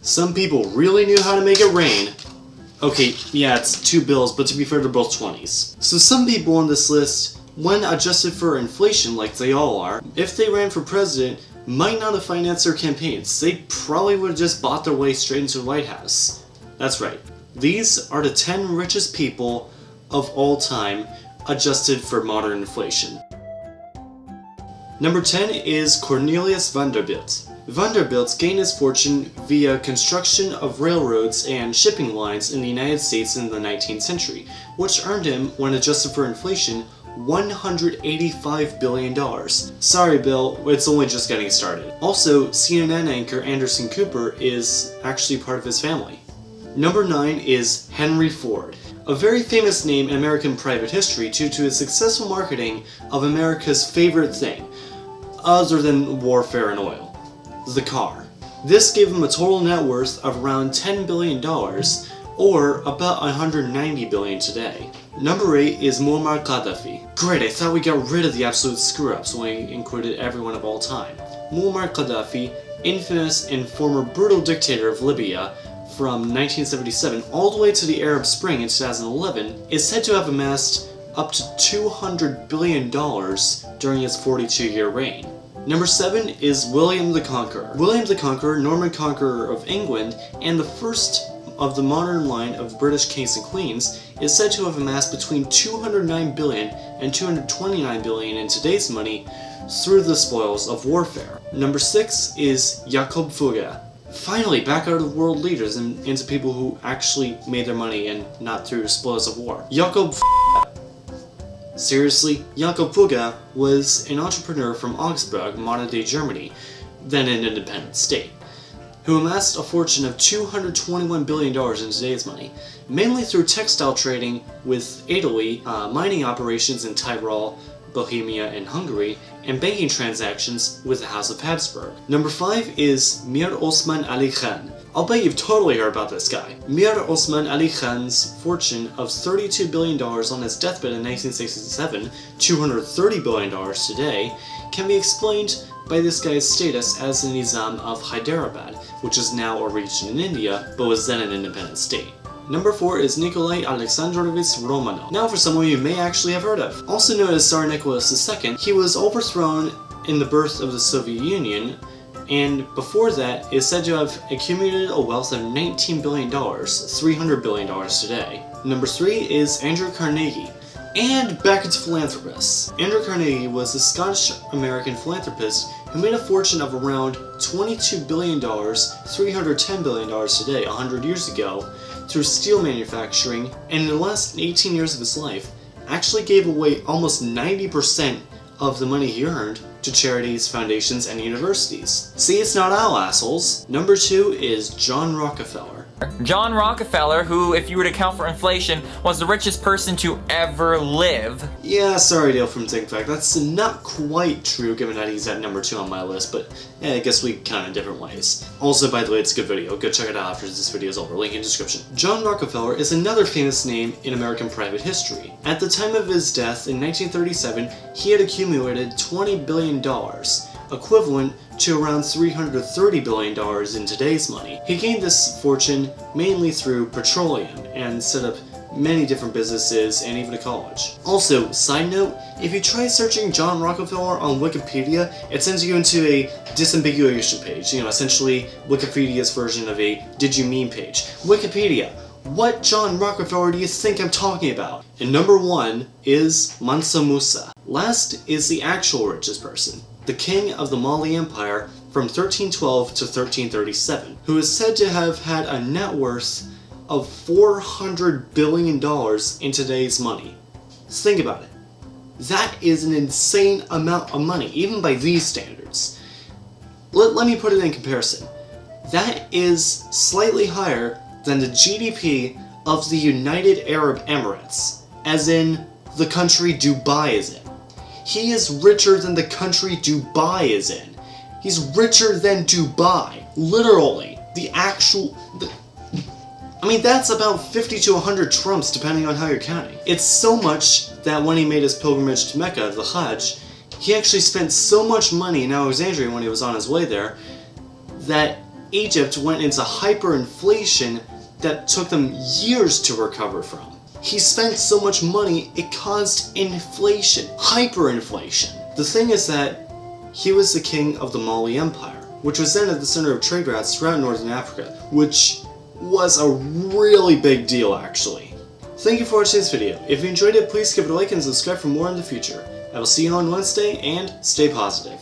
Some people really knew how to make it rain. Okay, yeah, it's 2 bills, but to be fair, they're both 20s. So some people on this list, when adjusted for inflation like they all are, if they ran for president, might not have financed their campaigns. They probably would have just bought their way straight into the White House. That's right. These are the 10 richest people of all time, adjusted for modern inflation. Number 10 is Cornelius Vanderbilt. Vanderbilt gained his fortune via construction of railroads and shipping lines in the United States in the 19th century, which earned him, when adjusted for inflation, $185 billion. Sorry, Bill, it's only just getting started. Also, CNN anchor Anderson Cooper is actually part of his family. Number 9 is Henry Ford, a very famous name in American private history due to his successful marketing of America's favorite thing, other than warfare and oil, the car. This gave him a total net worth of around $10 billion, or about $190 billion today. Number 8 is Muammar Gaddafi. Great, I thought we got rid of the absolute screw-ups when we included everyone of all time. Muammar Gaddafi, infamous and former brutal dictator of Libya from 1977 all the way to the Arab Spring in 2011, is said to have amassed up to $200 billion during his 42-year reign. Number 7 is William the Conqueror. William the Conqueror, Norman Conqueror of England, and the first of the modern line of British kings and queens, is said to have amassed between $209 billion and $229 billion in today's money through the spoils of warfare. Number 6 is Jakob Fugger. Finally, back out of world leaders and into people who actually made their money and not through spoils of war. Jakob Seriously, Jakob Fugger was an entrepreneur from Augsburg, modern-day Germany, then an independent state, who amassed a fortune of $221 billion in today's money, mainly through textile trading with Italy, mining operations in Tyrol, Bohemia, and Hungary, and banking transactions with the House of Habsburg. Number 5 is Mir Osman Ali Khan. I'll bet you've totally heard about this guy. Mir Osman Ali Khan's fortune of $32 billion on his deathbed in 1967, $230 billion today, can be explained by this guy's status as the Nizam of Hyderabad, which is now a region in India, but was then an independent state. Number 4 is Nikolai Alexandrovich Romanov. Now for someone you may actually have heard of. Also known as Tsar Nicholas II, he was overthrown in the birth of the Soviet Union, and before that is said to have accumulated a wealth of $19 billion, $300 billion today. Number 3 is Andrew Carnegie. And back into philanthropists. Andrew Carnegie was a Scottish-American philanthropist who made a fortune of around $22 billion, $310 billion today, 100 years ago, through steel manufacturing, and in the last 18 years of his life, actually gave away almost 90% of the money he earned to charities, foundations, and universities. See, it's not all assholes. Number 2 is John Rockefeller. John Rockefeller, who, if you were to account for inflation, was the richest person to ever live. Yeah, sorry Dale from ThinkFact, that's not quite true given that he's at number 2 on my list, but yeah, I guess we count in different ways. Also, by the way, it's a good video. Go check it out after this video is over. Link in the description. John Rockefeller is another famous name in American private history. At the time of his death in 1937, he had accumulated $20 billion, equivalent to around $330 billion in today's money. He gained this fortune mainly through petroleum and set up many different businesses and even a college. Also, side note, if you try searching John Rockefeller on Wikipedia, it sends you into a disambiguation page, essentially Wikipedia's version of a did you mean page. Wikipedia, what John Rockefeller do you think I'm talking about? And number 1 is Mansa Musa. Last is the actual richest person, the king of the Mali Empire from 1312 to 1337, who is said to have had a net worth of $400 billion in today's money. So think about it. That is an insane amount of money, even by these standards. Let me put it in comparison. That is slightly higher than the GDP of the United Arab Emirates, as in the country Dubai is in. He is richer than the country Dubai is in. He's richer than Dubai. Literally. I mean, that's about 50 to 100 Trumps, depending on how you're counting. It's so much that when he made his pilgrimage to Mecca, the Hajj, he actually spent so much money in Alexandria when he was on his way there, that Egypt went into hyperinflation that took them years to recover from. He spent so much money, it caused inflation, hyperinflation. The thing is that he was the king of the Mali Empire, which was then at the center of trade routes throughout northern Africa, which was a really big deal actually. Thank you for watching this video. If you enjoyed it, please give it a like and subscribe for more in the future. I will see you on Wednesday, and stay positive.